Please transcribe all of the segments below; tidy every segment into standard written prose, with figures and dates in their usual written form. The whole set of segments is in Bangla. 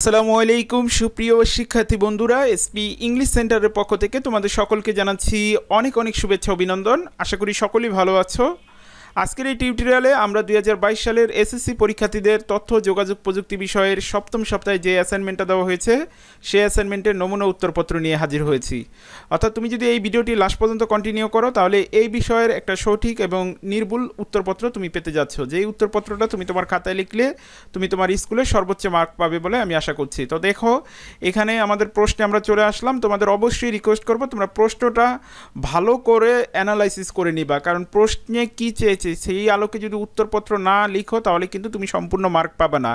আসসালামু আলাইকুম সুপ্রিয় শিক্ষার্থী বন্ধুরা, এসপি ইংলিশ সেন্টারের পক্ষ থেকে তোমাদের সকলকে জানাচ্ছি অনেক অনেক শুভেচ্ছা অভিনন্দন। আশা করি সকলেই ভালো আছো। আজকের এই টিউটোরিয়ালে আমরা 2022 সালের এসএসসি পরীক্ষার্থীদের তথ্য যোগাযোগ প্রযুক্তি বিষয়ের সপ্তম সপ্তাহে যে অ্যাসাইনমেন্টটা দেওয়া হয়েছে সেই অ্যাসাইনমেন্টের নমুনা উত্তরপত্র নিয়ে হাজির হয়েছি। অর্থাৎ তুমি যদি এই ভিডিওটি লাস্ট পর্যন্ত কন্টিনিউ করো তাহলে এই বিষয়ের একটা সঠিক এবং নির্ভুল উত্তরপত্র তুমি পেতে যাচ্ছ। যেই উত্তরপত্রটা তুমি তোমার খাতায় লিখলে তুমি তোমার স্কুলে সর্বোচ্চ মার্ক পাবে বলে আমি আশা করছি। তো দেখো, এখানে আমাদের প্রশ্নে আমরা চলে আসলাম। তোমাদের অবশ্যই রিকোয়েস্ট করবো তোমরা প্রশ্নটা ভালো করে অ্যানালাইসিস করে নিবা, কারণ প্রশ্নে কী চেয়েছে সেই আলোকে যদি উত্তরপত্র না লিখো তাহলে কিন্তু তুমি সম্পূর্ণ মার্ক পাবে না।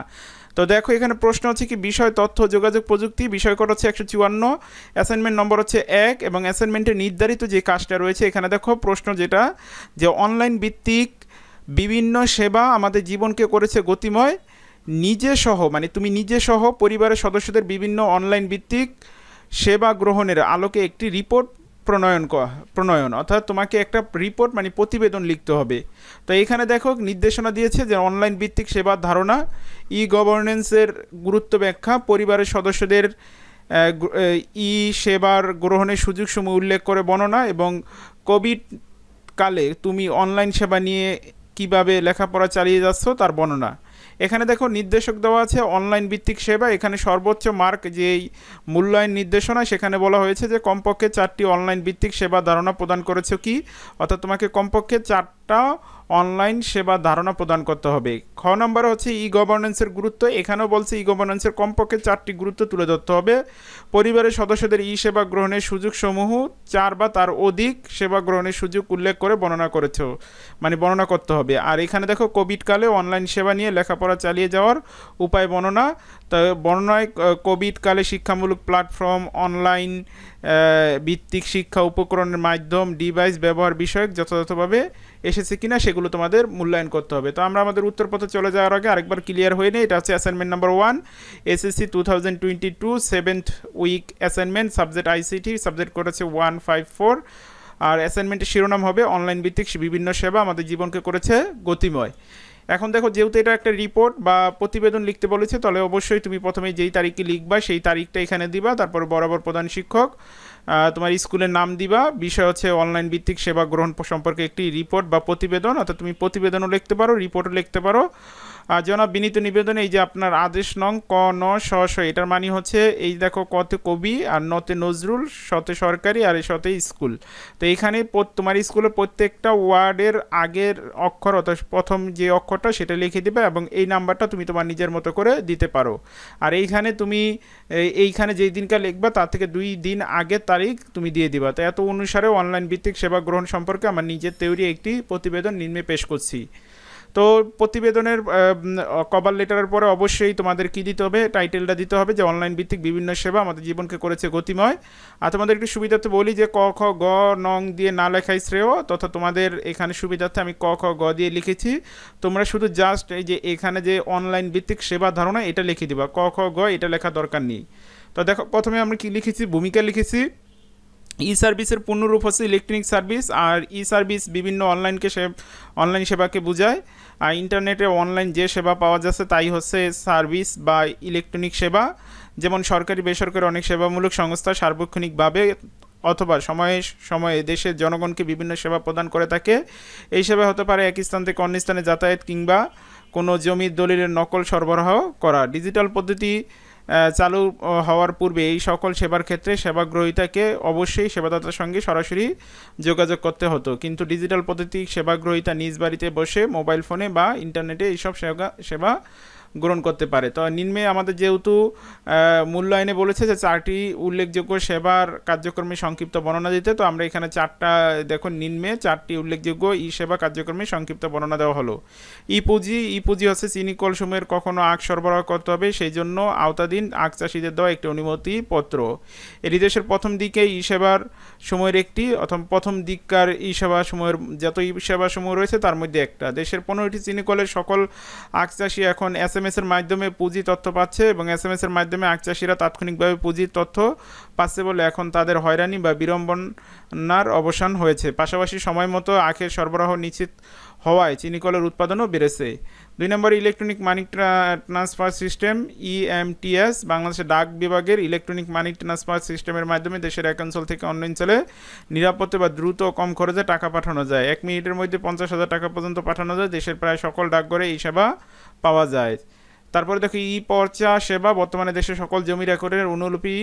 তো দেখো, এখানে প্রশ্ন হচ্ছে কি, বিষয় তথ্য যোগাযোগ প্রযুক্তি, বিষয় কোড হচ্ছে 154, অ্যাসাইনমেন্ট নম্বর হচ্ছে 1 এবং অ্যাসাইনমেন্টের নির্ধারিত যে কাজটা রয়েছে এখানে দেখো প্রশ্ন যেটা যে অনলাইন ভিত্তিক বিভিন্ন সেবা আমাদের জীবনকে করেছে গতিময়, নিজে সহ মানে তুমি নিজে সহ পরিবারের সদস্যদের বিভিন্ন অনলাইন ভিত্তিক সেবা গ্রহণের আলোকে একটি রিপোর্ট প্রণয়ন অর্থাৎ তোমাকে একটা রিপোর্ট মানে প্রতিবেদন লিখতে হবে। তো এখানে দেখো নির্দেশনা দিয়েছে যে অনলাইন ভিত্তিক সেবার ধারণা, ই গভর্নেন্সের গুরুত্ব ব্যাখ্যা, পরিবারের সদস্যদের ই সেবার গ্রহণের সুযোগসমূহ উল্লেখ করে বর্ণনা এবং কোভিড কালে তুমি অনলাইন সেবা নিয়ে কিভাবে লেখাপড়া চালিয়ে যাচ্ছ তার বর্ণনা। এখানে দেখো নির্দেশক দেওয়া আছে অনলাইন ভিত্তিক সেবা। এখানে সর্বোচ্চ মার্ক যেই মূল্যায়ন নির্দেশনা সেখানে বলা হয়েছে যে কমপক্ষে 4টি অনলাইন ভিত্তিক সেবা ধারণা প্রদান করেছে কি, অর্থাৎ তোমাকে কমপক্ষে 4টা অনলাইন সেবা ধারণা প্রদান করতে হবে। খ নম্বর হচ্ছে ই গভর্নেন্সের গুরুত্ব। এখানেও বলছে ই গভর্নেন্সের কমপক্ষে 4টি গুরুত্ব তুলে ধরতে হবে। পরিবারের সদস্যদের ই সেবা গ্রহণের সুযোগসমূহ 4 বা তার অধিক সেবা গ্রহণের সুযোগ উল্লেখ করে বর্ণনা করতে হবে। আর এখানে দেখো কোভিডকালে অনলাইন সেবা নিয়ে লেখাপড়া চালিয়ে যাওয়ার উপায় বর্ণনা। তো বর্ণনায় কোভিডকালে শিক্ষামূলক প্ল্যাটফর্ম, অনলাইন ভিত্তিক শিক্ষা উপকরণের মাধ্যম, ডিভাইস ব্যবহার বিষয়ক যথাযথভাবে এসেছে কিনা সেগুলো তোমাদের মূল্যায়ন করতে হবে। তো আমরা আমাদের উত্তরপত্রে চলে যাওয়ার আগে আরেকবার ক্লিয়ার হয়ে নেই। এটা হচ্ছে assignment number 1, SSC 2022 7th week assignment, subject ICT, subject code হচ্ছে 154। আর অ্যাসাইনমেন্টের শিরোনাম হবে অনলাইন ভিত্তিক বিভিন্ন সেবা আমাদের জীবনকে করেছে গতিময়। এখন দেখো, যেহেতু এটা একটা রিপোর্ট বা প্রতিবেদন লিখতে বলেছে তাহলে অবশ্যই তুমি প্রথমে যেই তারিখে লিখবা সেই তারিখটা এখানে দিবা, তারপর বরাবর প্রধান শিক্ষক, তোমার স্কুলের নাম দিবা। বিষয় হচ্ছে অনলাইন ভিত্তিক সেবা গ্রহণ সম্পর্কে একটি রিপোর্ট বা প্রতিবেদন, অর্থাৎ তুমি প্রতিবেদনও লিখতে পারো, রিপোর্টও লিখতে পারো। আর জনাব বিনীত নিবেদন, এই যে আপনার আদেশ নং ক ন শ শ, এটার মানে হচ্ছে এই দেখো কতে কবি আর নতে নজরুল, শতে সরকারি আর শতে স্কুল। তো এখানে তোমার স্কুলের প্রত্যেকটা ওয়ার্ডের আগের অক্ষর অর্থাৎ প্রথম যে অক্ষরটা সেটা লিখে দিবে এবং এই নাম্বারটা তুমি তোমার নিজের মতো করে দিতে পারো। আর এইখানে তুমি এইখানে যেই দিনকার লিখবা তার থেকে 2 দিন আগের তারিখ তুমি দিয়ে দিবা। তো এত অনুসারে অনলাইন ভিত্তিক সেবা গ্রহণ সম্পর্কে আমার নিজের তৈরি একটি প্রতিবেদন নিম্নে পেশ করছি। তো প্রতিবেদনের কভার লেটারের পরে অবশ্যই তোমাদের কী দিতে হবে, টাইটেলটা দিতে হবে যে অনলাইন ভিত্তিক বিভিন্ন সেবা আমাদের জীবনকে করেছে গতিময়। আর তোমাদের একটু সুবিধার্থে বলি যে ক খ গ নং দিয়ে না লেখাই শ্রেয়, তথা তোমাদের এখানে সুবিধার্থে আমি ক খ গ দিয়ে লিখেছি। তোমরা শুধু জাস্ট এই যে এখানে যে অনলাইন ভিত্তিক সেবা ধারণা এটা লিখে দিবা, ক খ গ এটা লেখা দরকার নেই। তো দেখো প্রথমে আমরা কি লিখেছি, ভূমিকা লিখেছি। ই সার্ভিসের পূর্ণরূপ হচ্ছে ইলেকট্রনিক সার্ভিস, আর ই সার্ভিস বিভিন্ন অনলাইন সেবাকে বোঝায়। আর ইন্টারনেটে অনলাইন যে সেবা পাওয়া যাচ্ছে তাই হচ্ছে সার্ভিস বা ইলেকট্রনিক সেবা। যেমন সরকারি বেসরকারি অনেক সেবামূলক সংস্থা সার্বক্ষণিকভাবে অথবা সময়ে সময়ে দেশের জনগণকে বিভিন্ন সেবা প্রদান করে থাকে। এই সেবা হতে পারে এক স্থান থেকে অন্য স্থানে যাতায়াত কিংবা কোনো জমির দলিলের নকল সরবরাহ করা। ডিজিটাল পদ্ধতি চালু হওয়ার পূর্বে এই সকল সেবার ক্ষেত্রে সেবাগ্রহীতাকে অবশ্যই সেবাদাতার সঙ্গে সরাসরি যোগাযোগ করতে হতো, কিন্তু ডিজিটাল পদ্ধতি সেবাগ্রহীতা নিজ বাড়িতে বসে মোবাইল ফোনে বা ইন্টারনেটে এইসব সেবা গ্রহণ করতে পারে। তো নিম্নে আমাদের যেহেতু মূল্যায়নে বলেছে যে 4টি উল্লেখযোগ্য সেবার কার্যক্রমে সংক্ষিপ্ত বর্ণনা দিতে, তো আমরা এখানে 4টা দেখো নিম্নে 4টি উল্লেখযোগ্য ই সেবা কার্যক্রমে সংক্ষিপ্ত বর্ণনা দেওয়া হলো। ই পুঁজি হচ্ছে চিনি কলসমূহের কখনো আখ সরবরাহ করতে হবে, সেই জন্য আওতাধীন আখ চাষিদের দেওয়া একটি অনুমতিপত্র। এটি দেশের প্রথম দিকে ই সেবার সময়ের একটি অথবা প্রথম দিককার ই সেবা সময়ের যত ই সেবা সমূহ রয়েছে তার মধ্যে একটা। দেশের 15টি চিনি কলের সকল আখ চাষি এখন এসএমএস-এর মাধ্যমে পুঁজি তথ্য পাচ্ছে এবং এসএমএস-এর মাধ্যমে আখ চাষিরা তাৎক্ষণিকভাবে পুঁজির তথ্য পাচ্ছে বলে এখন তাদের হয়রানি বা বিড়ম্বনার অবসান হয়েছে। পাশাপাশি সময় মতো আখের সরবরাহ নিশ্চিত হওয়ায় চিনিকলের উৎপাদনও বেড়েছে। 2 নম্বর electronic money transfer system EMTS বাংলাদেশের ডাক বিভাগের ইলেকট্রনিক মানি ট্রান্সফার সিস্টেমের মাধ্যমে দেশের এক অঞ্চল থেকে অন্য অঞ্চলে নিরাপদে বা দ্রুত ও কম খরচে টাকা পাঠানো যায়। 1 মিনিটের মধ্যে 50,000 টাকা পর্যন্ত পাঠানো যায়। দেশের প্রায় সকল ডাকঘরে এই সেবা পাওয়া যায়। তারপরে দেখো ই পর্চা সেবা বর্তমানে দেশের সকল জমি রেকর্ডের অনুলিপি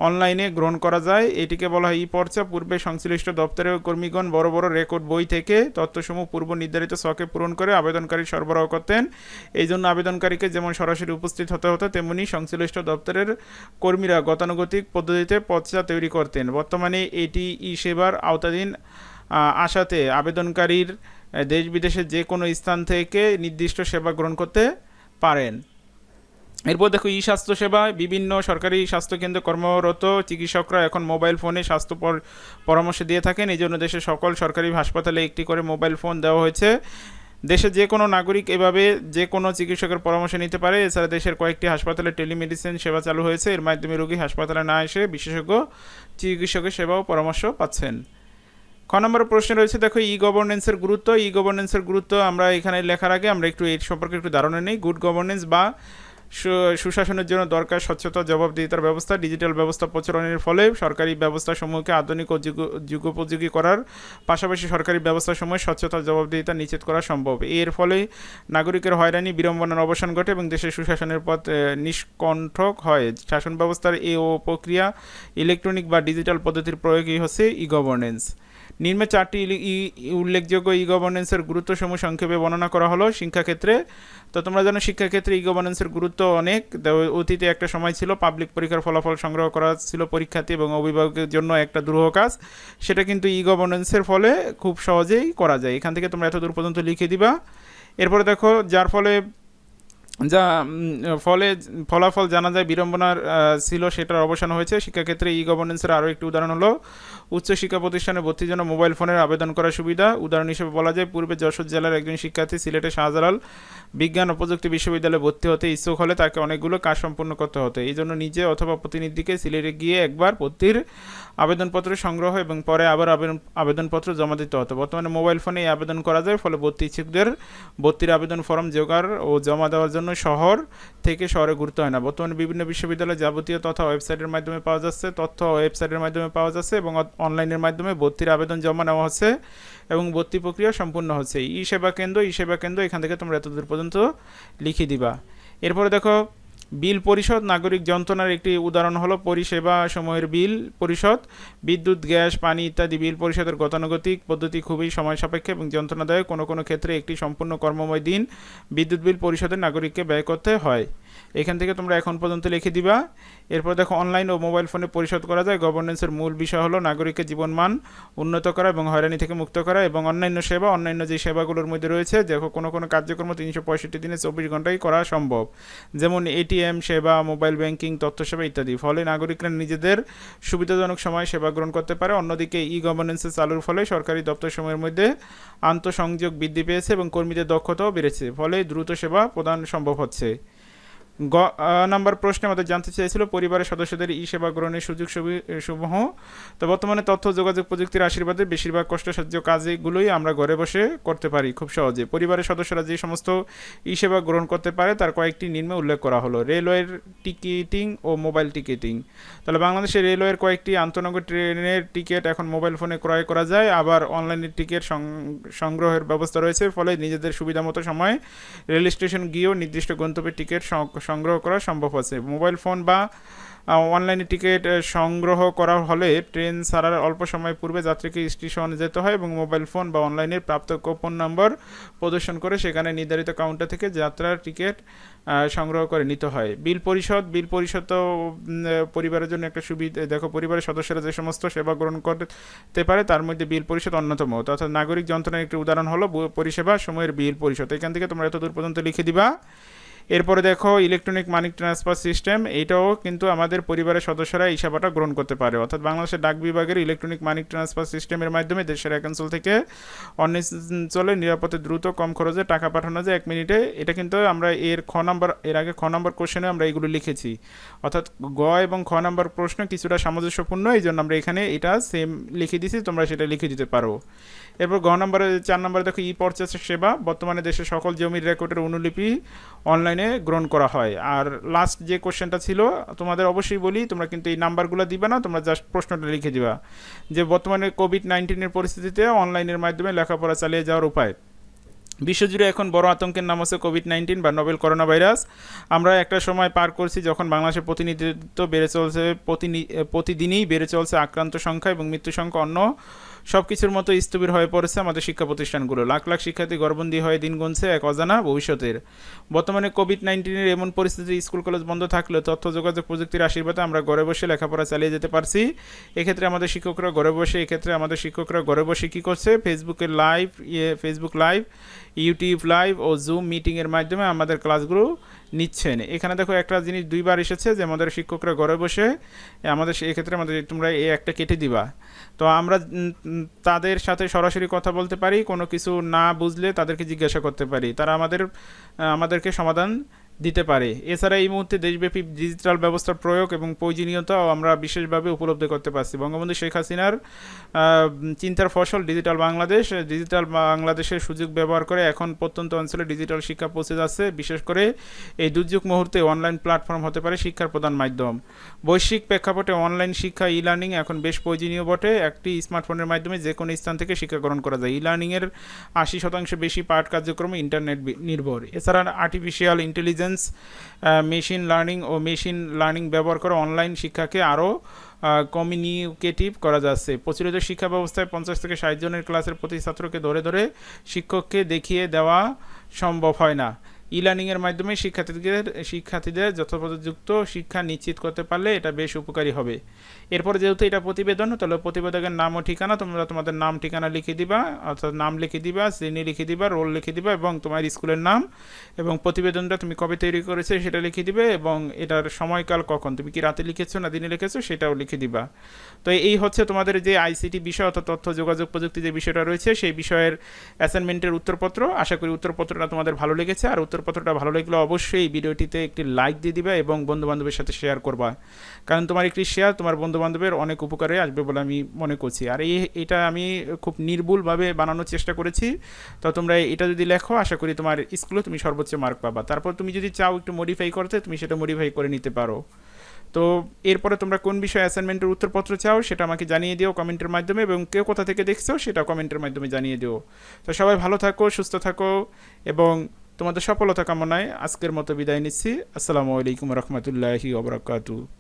অনলাইনে গ্রহণ করা যায়। এটিকে বলা হয় ই পর্চা। পূর্বে সংশ্লিষ্ট দপ্তরের কর্মীগণ বড় বড় রেকর্ড বই থেকে তথ্যসমূহ পূর্ব নির্ধারিত ছকে পূরণ করে আবেদনকারী সরবরাহ করতেন। এই জন্য আবেদনকারীকে যেমন সরাসরি উপস্থিত হতে হতো, তেমনি সংশ্লিষ্ট দপ্তরের কর্মীরা গতানুগতিক পদ্ধতিতে পর্চা তৈরি করতেন। বর্তমানে এটি ই সেবার আওতাধীন আসাতে আবেদনকারীর দেশ বিদেশের যে কোনো স্থান থেকে নির্দিষ্ট সেবা গ্রহণ করতে পারেন। এরপর দেখো ই স্বাস্থ্য সেবা বিভিন্ন সরকারি স্বাস্থ্যকেন্দ্রে কর্মরত চিকিৎসকরা এখন মোবাইল ফোনে স্বাস্থ্য পরামর্শ দিয়ে থাকেন। এই জন্য দেশের সকল সরকারি হাসপাতালে একটি করে মোবাইল ফোন দেওয়া হয়েছে। দেশের যে কোনো নাগরিক এভাবে যে কোনো চিকিৎসকের পরামর্শ নিতে পারে। এছাড়া দেশের কয়েকটি হাসপাতালে টেলিমেডিসিন সেবা চালু হয়েছে। এর মাধ্যমে রোগী হাসপাতালে না এসে বিশেষজ্ঞ চিকিৎসকের সেবা ও পরামর্শ পাচ্ছেন। খ নম্বর প্রশ্ন রয়েছে দেখো ই গভর্নেন্সের গুরুত্ব। ই গভর্নেন্সের গুরুত্ব আমরা এখানে লেখার আগে আমরা একটু এর সম্পর্কে একটু ধারণা নেই। গুড গভর্নেন্স বা সুশাসনের জন্য দরকার স্বচ্ছতা, জবাবদিহিতার ব্যবস্থা। ডিজিটাল ব্যবস্থা প্রচলনের ফলে সরকারি ব্যবস্থাসমূহকে আধুনিক ও যুগোপযোগী করার পাশাপাশি সরকারি ব্যবস্থাসমূহে স্বচ্ছতা, জবাবদিহিতা নিশ্চিত করা সম্ভব। এর ফলে নাগরিকের হয়রানি, বিড়ম্বনার অবসান ঘটে এবং দেশের সুশাসনের পথ নিষ্কণ্ঠক হয়। শাসন ব্যবস্থার প্রক্রিয়া ইলেকট্রনিক বা ডিজিটাল পদ্ধতির প্রয়োগই হচ্ছে ই গভর্নেন্স। নিম্নে 4টি উল্লেখযোগ্য ই গভর্নেন্সের গুরুত্বসমূহ সংক্ষেপে বর্ণনা করা হলো। শিক্ষাক্ষেত্রে তো তোমরা জানো শিক্ষাক্ষেত্রে ই গভর্নেন্সের গুরুত্ব অনেক। অতীতে একটা সময় ছিল পাবলিক পরীক্ষার ফলাফল সংগ্রহ করা ছিল পরীক্ষার্থী এবং অভিভাবকের জন্য একটা দুরূহ কাজ। সেটা কিন্তু ই গভর্নেন্সের ফলে খুব সহজেই করা যায়। এখান থেকে তোমরা এতদূর পর্যন্ত লিখে দিবা। এরপরে দেখো যার ফলে ফলাফল জানা যায় বিড়ম্বনার ছিল সেটার অবসান হয়েছে। শিক্ষাক্ষেত্রে ই গভর্নেন্সের আরও একটি উদাহরণ হলো উচ্চশিক্ষা প্রতিষ্ঠানে ভর্তির জন্য মোবাইল ফোনের আবেদন করার সুবিধা। উদাহরণ হিসেবে বলা যায় পূর্বে যশোর জেলার একজন শিক্ষার্থী সিলেটের শাহজালাল বিজ্ঞান ও প্রযুক্তি বিশ্ববিদ্যালয়ে ভর্তি হতে ইচ্ছুক হলে তাকে অনেকগুলো কাজ সম্পূর্ণ করতে হতো। এই জন্য নিজে অথবা প্রতিনিধিকে সিলেটে গিয়ে একবার ভর্তির আবেদনপত্র সংগ্রহ এবং পরে আবার আবেদনপত্র জমা দিতে হতো। বর্তমানে মোবাইল ফোনে আবেদন করা যায়। ফলে ভর্তি ইচ্ছুকদের ভর্তির আবেদন ফর্ম জোগাড় ও জমা দেওয়ার জন্য শহর থেকে শহরে ঘুরতে হয় না। বর্তমানে বিভিন্ন বিশ্ববিদ্যালয়ে যাবতীয় তথ্য ওয়েবসাইটের মাধ্যমে পাওয়া যাচ্ছে এবং অনলাইনের মাধ্যমে ভর্তির আবেদন জমা নেওয়া হচ্ছে এবং ভর্তি প্রক্রিয়া সম্পূর্ণ হচ্ছে। ই সেবা কেন্দ্র এখান থেকে তোমরা এতদূর পর্যন্ত লিখে দিবা। এরপরে দেখো বিল পরিশোধ। নাগরিক যন্ত্রণার একটি উদাহরণ হলো পরিষেবা সমূহের বিল পরিশোধ। বিদ্যুৎ, গ্যাস, পানি ইত্যাদি বিল পরিশোধের গতানুগতিক পদ্ধতি খুবই সময় সাপেক্ষ এবং যন্ত্রণাদায়ক। কোনো ক্ষেত্রে একটি সম্পূর্ণ কর্মময় দিন বিদ্যুৎ বিল পরিশোধে নাগরিককে ব্যয় করতে হয়। এখান থেকে তোমরা এখন পর্যন্ত লিখে দিবা। এরপর দেখো অনলাইন ও মোবাইল ফোনে পরিশোধ করা যায়। গভর্নেন্সের মূল বিষয় হলো নাগরিকের জীবনমান উন্নত করা এবং হয়রানি থেকে মুক্ত করা এবং অন্যান্য যে সেবাগুলোর মধ্যে রয়েছে দেখো কোনো কার্যক্রম 365 দিনে 24 ঘন্টায় করা সম্ভব, যেমন এটিএম সেবা, মোবাইল ব্যাংকিং, তথ্য সেবা ইত্যাদি। ফলে নাগরিকরা নিজেদের সুবিধাজনক সময়ে সেবা গ্রহণ করতে পারে। অন্যদিকে ই গভর্নেন্সের চালুর ফলে সরকারি দপ্তরসমূহের মধ্যে আন্তঃসংযোগ বৃদ্ধি পেয়েছে এবং কর্মীদের দক্ষতাও বেড়েছে। ফলে দ্রুত সেবা প্রদান সম্ভব হচ্ছে। নাম্বার প্রশ্নে আমাদের জানতে চেয়েছিল পরিবারের সদস্যদের ই সেবা গ্রহণের সুযোগ সমূহ। তো বর্তমানে তথ্য যোগাযোগ প্রযুক্তির আশীর্বাদে বেশিরভাগ কষ্টসাধ্য কাজগুলোই আমরা ঘরে বসে করতে পারি খুব সহজে। পরিবারের সদস্যরা যে সমস্ত ই সেবা গ্রহণ করতে পারে তার কয়েকটি নিম্নে উল্লেখ করা হলো। রেলওয়ের টিকিটিং ও মোবাইল টিকিটিং। তাহলে বাংলাদেশের রেলওয়ের কয়েকটি আন্তনগর ট্রেনের টিকিট এখন মোবাইল ফোনে ক্রয় করা যায়। আবার অনলাইনে টিকিট সংগ্রহের ব্যবস্থা রয়েছে। ফলে নিজেদের সুবিধা মতো সময় রেল স্টেশন গিয়েও নির্দিষ্ট গন্তব্যের টিকিট সংগ্রহ করা সম্ভব হচ্ছে। মোবাইল ফোন বা অনলাইনে টিকিট সংগ্রহ করা হলে ট্রেন ছাড়ার অল্প সময় পূর্বে যাত্রীকে স্টেশনে যেতে হয় এবং মোবাইল ফোন বা অনলাইনের প্রাপ্ত কুপন নম্বর প্রদর্শন করে সেখানে নির্ধারিত কাউন্টার থেকে যাত্রার টিকিট সংগ্রহ করে নিতে হয়। বিল পরিশোধ তো পরিবারের জন্য একটা সুবিধা। দেখো পরিবারের সদস্যরা যে সমস্ত সেবা গ্রহণ করতে পারে তার মধ্যে বিল পরিশোধ অন্যতম। অর্থাৎ নাগরিক যন্ত্রণার একটি উদাহরণ হলো পরিষেবা সময়ের বিল পরিশোধ। এখান থেকে তোমরা এতদূর পর্যন্ত লিখে দিবা। এরপরে দেখো ইলেকট্রনিক মানি ট্রান্সফার সিস্টেম, এটাও কিন্তু আমাদের পরিবারের সদস্যরা এই সেবাটা গ্রহণ করতে পারে, অর্থাৎ বাংলাদেশের ডাক বিভাগের ইলেকট্রনিক মানি ট্রান্সফার সিস্টেমের মাধ্যমে দেশের এক অঞ্চল থেকে অন্য অঞ্চলে নিরাপদে দ্রুত কম খরচে টাকা পাঠানো যায় 1 মিনিটে। এটা কিন্তু আমরা এর আগে খ নাম্বার কোশ্চেনে আমরা এগুলো লিখেছি, অর্থাৎ গ এবং খ নাম্বার প্রশ্ন কিছুটা সামঞ্জস্যপূর্ণ, এই জন্য আমরা এখানে এটা সেম লিখে দিছি, তোমরা সেটা লিখে দিতে পারো। এরপর গ নম্বরে 4 নম্বরে দেখো ই পর্চেসের সেবা, বর্তমানে দেশের সকল জমির রেকর্ডের অনুলিপি অনলাইনে গ্রহণ করা হয়। আর লাস্ট যে কোশ্চেনটা ছিল তোমাদের অবশ্যই বলি, তোমরা কিন্তু এই নাম্বারগুলো দিবে না, তোমরা জাস্ট প্রশ্নটা লিখে দিবা যে বর্তমানে কোভিড-19 পরিস্থিতিতে অনলাইনের মাধ্যমে লেখাপড়া চালিয়ে যাওয়ার উপায়। বিশ্বজুড়ে এখন বড় আতঙ্কের নাম হচ্ছে কোভিড-19 বা নোবেল করোনা ভাইরাস। আমরা একটা সময় পার করছি যখন বাংলাদেশের প্রতিনিধিত্ব বেড়ে চলছে, প্রতিদিনই বেড়ে চলছে আক্রান্ত সংখ্যা এবং মৃত্যু সংখ্যা অন্য সব কিছুর মতো স্থবির হয়ে পড়েছে আমাদের শিক্ষা প্রতিষ্ঠানগুলো। লাখ লাখ শিক্ষার্থী ঘরবন্দি হয়ে দিন গুনছে এক অজানা ভবিষ্যতের। বর্তমানে কোভিড-19 এমন পরিস্থিতি স্কুল কলেজ বন্ধ থাকলেও তথ্য যোগাযোগ প্রযুক্তির আশীর্বাদে আমরা ঘরে বসে লেখাপড়া চালিয়ে যেতে পারছি। এক্ষেত্রে আমাদের শিক্ষকরা ঘরে বসে কী করছে, ফেসবুক লাইভ, ইউটিউব লাইভ ও জুম মিটিংয়ের মাধ্যমে আমাদের ক্লাসগুলো নিচ্ছেন। এখানে দেখো একটা জিনিস দুইবার এসেছে যে আমাদের শিক্ষকরা ঘরে বসে এক্ষেত্রে তোমরা এই একটা কেটে দিবা। তো আমরা তাদের সাথে সরাসরি কথা বলতে পারি, কোনো কিছু না বুঝলে তাদেরকে জিজ্ঞাসা করতে পারি, তারা আমাদেরকে সমাধান দিতে পারে। এছাড়া এই মুহূর্তে দেশব্যাপী ডিজিটাল ব্যবস্থার প্রয়োগ এবং প্রয়োজনীয়তাও আমরা বিশেষভাবে উপলব্ধি করতে পারছি। বঙ্গবন্ধু শেখ হাসিনার চিন্তার ফসল ডিজিটাল বাংলাদেশের সুযোগ ব্যবহার করে এখন প্রত্যন্ত অঞ্চলে ডিজিটাল শিক্ষা পৌঁছে যাচ্ছে। বিশেষ করে এই দুর্যোগ মুহূর্তে অনলাইন প্ল্যাটফর্ম হতে পারে শিক্ষার প্রধান মাধ্যম। বৈশ্বিক প্রেক্ষাপটে অনলাইন শিক্ষা ই লার্নিং এখন বেশ প্রয়োজনীয় বটে। একটি স্মার্টফোনের মাধ্যমে যে কোনো স্থান থেকে শিক্ষা গ্রহণ করা যায়। ই লার্নিংয়ের 80% বেশি পাঠ কার্যক্রম ইন্টারনেট নির্ভর। এছাড়া আর্টিফিশিয়াল ইন্টেলিজেন্স, মেশিন লার্নিং ব্যবহার করে অনলাইন শিক্ষাকে আরও কমিউনিকেটিভ করা যাচ্ছে। প্রচলিত শিক্ষা ব্যবস্থায় 50 থেকে 60 জনের ক্লাসের প্রতি ছাত্রকে ধরে ধরে শিক্ষককে দেখিয়ে দেওয়া সম্ভব হয় না। ই লার্নিংয়ের মাধ্যমে শিক্ষার্থীদের যথোপযুক্ত শিক্ষা নিশ্চিত করতে পারলে এটা বেশ উপকারী হবে। এরপর যেহেতু এটা প্রতিবেদন, তাহলে প্রতিবেদকের নাম ও ঠিকানা তোমরা তোমাদের নাম ঠিকানা লিখে দিবা, অর্থাৎ নাম লিখে দিবা, শ্রেণী লিখে দিবা, রোল লিখে দিবা এবং তোমার স্কুলের নাম এবং প্রতিবেদনটা তুমি কবে তৈরি করেছো সেটা লিখে দিবে এবং এটার সময়কাল কখন, তুমি কি রাতে লিখেছো না দিনে লিখেছো সেটাও লিখে দিবা। তো এই হচ্ছে তোমাদের যে আইসিটি বিষয় অর্থাৎ তথ্য যোগাযোগ প্রযুক্তি যে বিষয়টা রয়েছে সেই বিষয়ের অ্যাসাইনমেন্টের উত্তরপত্র। আশা করি উত্তরপত্রটা তোমাদের ভালো লেগেছে, আর উত্তরপত্রটা ভালো লাগলে অবশ্যই ভিডিওটিতে একটি লাইক দিয়ে দিবা এবং বন্ধুবান্ধবের সাথে শেয়ার করবা, কারণ তোমার একটি শেয়ার তোমার বন্ধুবান্ধবের অনেক উপকারে আসবে বলে আমি মনে করছি। আর এটা আমি খুব নির্ভুলভাবে বানানোর চেষ্টা করেছি। তো তোমরা এটা যদি লেখো আশা করি তোমার স্কুলে তুমি সর্বোচ্চ মার্ক পাবা। তারপর তুমি যদি চাও একটু মডিফাই করতে তুমি সেটা মডিফাই করে নিতে পারো। তো এরপরে তোমরা কোন বিষয়ে অ্যাসাইনমেন্টের উত্তরপত্র চাও সেটা আমাকে জানিয়ে দিও কমেন্টের মাধ্যমে, এবং কেউ কোথা থেকে দেখছো সেটা কমেন্টের মাধ্যমে জানিয়ে দিও। তো সবাই ভালো থাকো, সুস্থ থাকো এবং তোমাদের সফলতা কামনায় আজকের মতো বিদায় নিচ্ছি। আসসালামু আলাইকুম রহমতুল্লাহি ওয়া বারাকাতুহু।